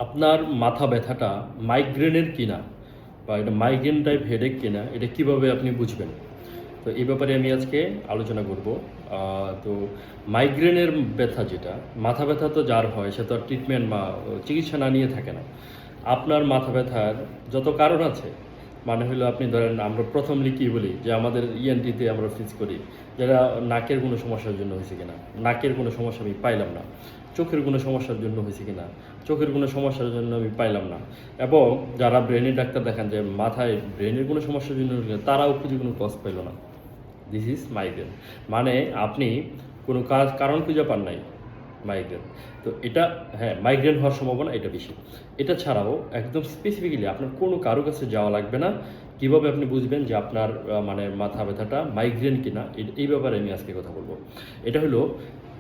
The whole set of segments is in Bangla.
আপনার মাথা ব্যথাটা মাইগ্রেনের কিনা বা এটা মাইগ্রেন টাইপ হেডেক কিনা এটা কিভাবে আপনি বুঝবেন? তো এই ব্যাপারে আমি আজকে আলোচনা করব। তো মাইগ্রেনের ব্যথা যেটা, মাথা ব্যথা তো যার হয় সে তো আর ট্রিটমেন্ট বা চিকিৎসা না নিয়ে থাকে না। আপনার মাথা ব্যথার যত কারণ আছে, মানে হলো আপনি ধরেন আমরা প্রথমলি কী বলি যে আমাদের ইএনটিতে আমরা ফিক্স করি যারা নাকের কোনো সমস্যার জন্য হয়েছে কিনা, নাকের কোনো সমস্যা আমি পাইলাম না, চোখের কোনো সমস্যার জন্য হয়েছে কিনা, চোখের কোনো সমস্যার জন্য আমি পাইলাম না, এবং যারা ব্রেনের ডাক্তার দেখান যে মাথায় ব্রেনের কোনো সমস্যার জন্য তারাও খুঁজে কোনো কজ পাইল না। This is migraine. মানে আপনি কোনো কারণ খুঁজে পান নাই, মাইগ্রেন। তো এটা, হ্যাঁ, মাইগ্রেন হওয়ার সম্ভাবনা এটা বেশি। এটা ছাড়াও একদম স্পেসিফিক্যালি আপনার কোনো কারো কাছে যাওয়া লাগবে না। কীভাবে আপনি বুঝবেন যে আপনার মানে মাথা ব্যথাটা মাইগ্রেন কিনা, এই ব্যাপারে আমি আজকে কথা বলবো। এটা হলো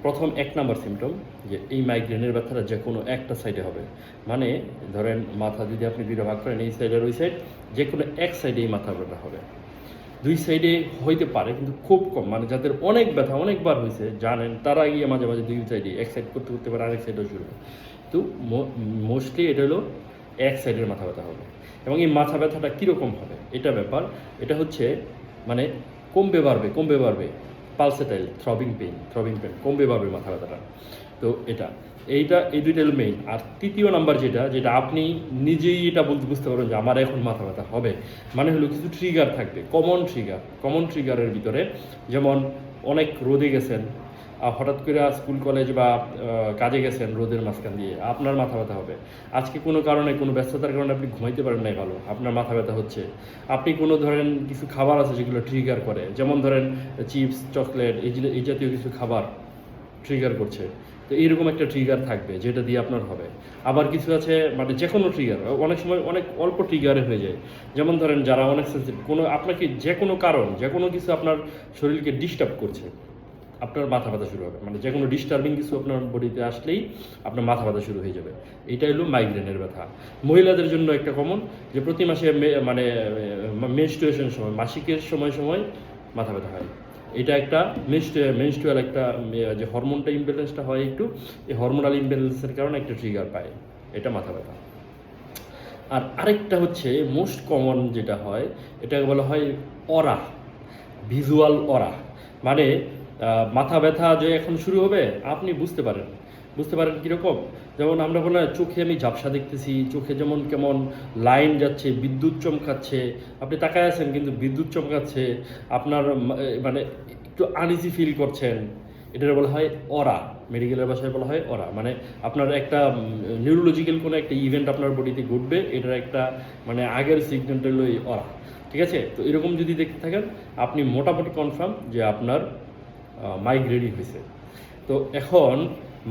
প্রথম 1 নাম্বার সিমটম, যে এই মাইগ্রেনের ব্যথাটা যে কোনো একটা সাইডে হবে। মানে ধরেন মাথা যদি আপনি দুইটা ভাগ করেন, এই সাইড আর ওই সাইড, যে কোনো এক সাইডে এই মাথা ব্যথা হবে। দুই সাইডে হইতে পারে কিন্তু খুব কম, মানে যাদের অনেক ব্যথা অনেকবার হয়েছে জানেন তারা গিয়ে মাঝে মাঝে দুই সাইডে এক সাইড করতে করতে পারে, আরেক সাইডেও শুরু হবে। তো মোস্টলি এটা হলো এক সাইডের মাথা ব্যথা হবে। এবং এই মাথা ব্যথাটা কীরকম হবে এটা ব্যাপার, এটা হচ্ছে মানে কমবে বাড়বে, পালসেটাইল থ্রবিং পেন কমবে বাড়বে মাথা ব্যথাটা। তো এই দুইটা হলো মেইন। আর তৃতীয় নাম্বার যেটা আপনি নিজেই এটা বুঝতে পারবেন যে আমার এখন মাথা ব্যথা হবে, মানে হলো কিছু ট্রিগার থাকবে, কমন ট্রিগারের ভিতরে, যেমন অনেক রোদে গেছেন, হঠাৎ করে স্কুল কলেজ বা কাজে গেছেন, রোদের মাঝখান দিয়ে আপনার মাথা ব্যথা হবে। আজকে কোনো কারণে, কোনো ব্যস্ততার কারণে আপনি ঘুমাইতে পারেন নাই ভালো, আপনার মাথা ব্যথা হচ্ছে। আপনি কোনো ধরেন কিছু খাবার আছে যেগুলো ট্রিগার করে, যেমন ধরেন চিপস, চকলেট, এই জাতীয় কিছু খাবার ট্রিগার করছে। তো এইরকম একটা ট্রিগার থাকবে যেটা দিয়ে আপনার হবে। আবার কিছু আছে মানে যে কোনো ট্রিগার, অনেক সময় অনেক অল্প ট্রিগারে হয়ে যায়। যেমন ধরেন যারা অনেক সেন্সিটিভ, কোনো আপনাকে যে কোনো কারণ, যে কোনো কিছু আপনার শরীরকে ডিস্টার্ব করছে, আপনার মাথা ব্যথা শুরু হবে। মানে যে কোনো ডিস্টার্বিং কিছু আপনার বডিতে আসলেই আপনার মাথা ব্যথা শুরু হয়ে যাবে। এটা হলো মাইগ্রেনের ব্যথা। মহিলাদের জন্য একটা কমন, যে প্রতি মাসে মানে মেনস্ট্রুয়েশন সময়, মাসিকের সময় মাথা ব্যথা হয়। এটা একটা মেনস্ট্রুয়াল একটা যে হরমোনটা ইমব্যালেন্সটা হয় একটু, এই হরমোনাল ইমব্যালেন্সের কারণে একটা ট্রিগার পায়, এটা মাথা ব্যথা। আর আরেকটা হচ্ছে মোস্ট কমন যেটা হয়, এটাকে বলা হয় অরা, ভিজুয়াল অরা। মানে মাথা ব্যথা যে এখন শুরু হবে আপনি বুঝতে পারেন কীরকম। যেমন আমরা বলি চোখে আমি ঝাপসা দেখতেছি, চোখে যেমন কেমন লাইন যাচ্ছে, বিদ্যুৎ চমকাচ্ছে, আপনি তাকায় আছেন কিন্তু বিদ্যুৎ চমকাচ্ছে, আপনার মানে একটু আনইজি ফিল করছেন, এটার বলা হয় অরা। মেডিকেলের ভাষায় বলা হয় অরা। মানে আপনার একটা নিউরোলজিক্যাল কোনো একটা ইভেন্ট আপনার বডিতে ঘটবে, এটার একটা মানে আগের সিগন্যালটা হলো এই অরা। ঠিক আছে? তো এরকম যদি দেখতে থাকেন আপনি মোটামুটি কনফার্ম যে আপনার মাইগ্রেনই হয়েছে। তো এখন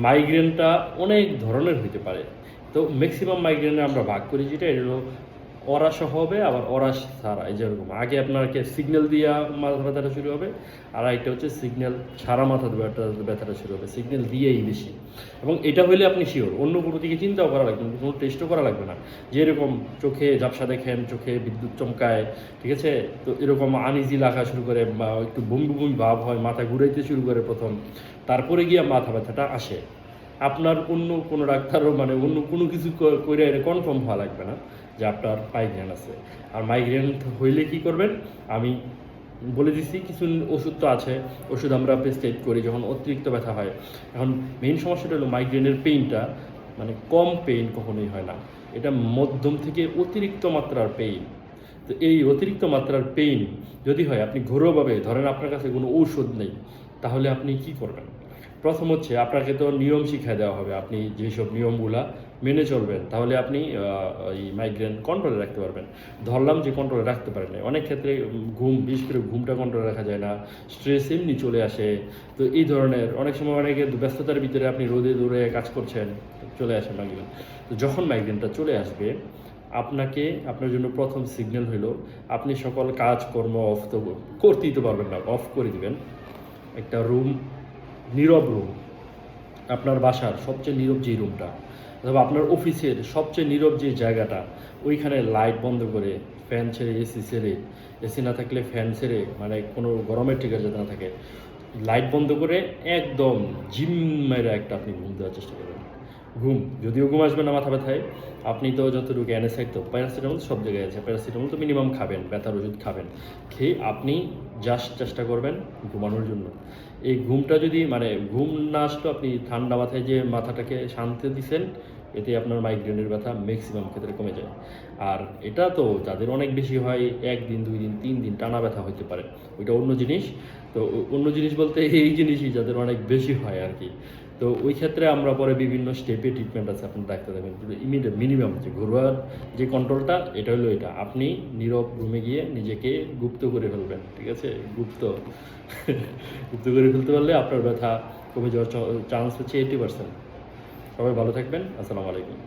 মাইগ্রেনটা অনেক ধরনের হইতে পারে। তো ম্যাক্সিমাম মাইগ্রেনে আমরা ভাগ করি যেটা, এটা হলো অরা সহ হবে, আবার অরা ছাড়া। এই যেরকম আগে আপনাকে সিগন্যাল দিয়া মাথা ব্যথাটা শুরু হবে, আর একটা হচ্ছে সিগন্যাল ছাড়া মাথা ব্যথাটা শুরু হবে, সিগন্যাল দিয়েই বেশি। এবং এটা হইলে আপনি শিওর, অন্য কোনো দিকে চিন্তাও করা লাগবে না, কোনো টেস্টও করা লাগবে না। যে এরকম চোখে ঝাপসা দেখেন, চোখে বিদ্যুৎ চমকায়, ঠিক আছে, তো এরকম আনইজি লাগা শুরু করে, বা একটু বমি বমি ভাব হয়, মাথা ঘুরাইতে শুরু করে প্রথম, তারপরে গিয়ে মাথা ব্যথাটা আসে। আপনার অন্য কোনো ডাক্তারও মানে অন্য কোনো কিছু করে কনফার্ম হওয়া লাগবে না যে আপনার মাইগ্রেন আছে। আর মাইগ্রেন হইলে কি করবেন আমি বলে দিচ্ছি, কিছু ওষুধ তো আছে, ওষুধ আমরা প্রেসক্রাইব করি যখন অতিরিক্ত ব্যথা হয়। এখন মেইন সমস্যাটা হলো মাইগ্রেনের পেইনটা মানে কম পেইন কখনোই হয় না, এটা মধ্যম থেকে অতিরিক্ত মাত্রার পেইন। তো এই অতিরিক্ত মাত্রার পেইন যদি হয়, আপনি ঘরোয়াভাবে ধরেন আপনার কাছে কোনো ঔষধ নেই, তাহলে আপনি কি করবেন? প্রথম হচ্ছে আপনাকে তো নিয়ম শিখিয়ে দেওয়া হবে, আপনি যেসব নিয়মগুলা মেনে চলবেন তাহলে আপনি এই মাইগ্রেন কন্ট্রোলে রাখতে পারবেন। ধরলাম যে কন্ট্রোলে রাখতে পারেন না, অনেক ক্ষেত্রে বিশেষ করে ঘুমটা কন্ট্রোলে রাখা যায় না, স্ট্রেস এমনি চলে আসে। তো এই ধরনের অনেক সময় অনেকে ব্যস্ততার ভিতরে আপনি রোদে দৌড়ে কাজ করছেন, চলে আসে মাইগ্রেন। তো যখন মাইগ্রেনটা চলে আসবে আপনার জন্য প্রথম সিগন্যাল হলো আপনি সকল কাজকর্ম অফ তো করতেই তো পারবেন না, অফ করে দিবেন। একটা নীরব রুম, আপনার বাসার সবচেয়ে নীরব যে রুমটা, অথবা আপনার অফিসের সবচেয়ে নীরব যে জায়গাটা, ওইখানে লাইট বন্ধ করে, ফ্যান ছেড়ে, এসি ছেড়ে, এসি না থাকলে ফ্যান ছেড়ে, মানে কোনো গরমের ট্রিগার যাতে না থাকে, লাইট বন্ধ করে একদম জিম মেরে একটা আপনি ঘুম দেওয়ার চেষ্টা করবেন। ঘুম, যদিও ঘুম আসবে না মাথা ব্যথায়, আপনি তো যতটুকু অ্যানেসাইড তো প্যারাসিটামল সব জায়গায় আছে, প্যারাসিটামল তো মিনিমাম খাবেন, ব্যথার ওষুধ খাবেন, খেয়ে আপনি জাস্ট চেষ্টা করবেন ঘুমানোর জন্য। এই ঘুমটা যদি মানে ঘুম না আসলেও আপনি ঠান্ডা মাথায় যে মাথাটাকে শান্তি দিচ্ছেন, এতে আপনার মাইগ্রেনের ব্যথা ম্যাক্সিমাম ক্ষেত্রে কমে যায়। আর এটা তো যাদের অনেক বেশি হয়, 1 দিন 2 দিন 3 দিন টানা ব্যথা হতে পারে, ওইটা অন্য জিনিস। তো অন্য জিনিস বলতে এই জিনিসই যাদের অনেক বেশি হয় আর কি। তো ওই ক্ষেত্রে আমরা পরে বিভিন্ন স্টেপে ট্রিটমেন্ট আছে, আপনি ডাক্তার দেবেন। কিন্তু ইমিডিয়েট মিনিমাম যে ঘরোয়া যে কন্ট্রোলটা, এটা হলো এটা, আপনি নীরব রুমে গিয়ে নিজেকে গুপ্ত করে ফেলবেন, ঠিক আছে? গুপ্ত গুপ্ত করে ফেলতে পারলে আপনার ব্যথা কমে যাওয়ার চান্স হচ্ছে 80%। সবাই ভালো থাকবেন। আসসালামু আলাইকুম।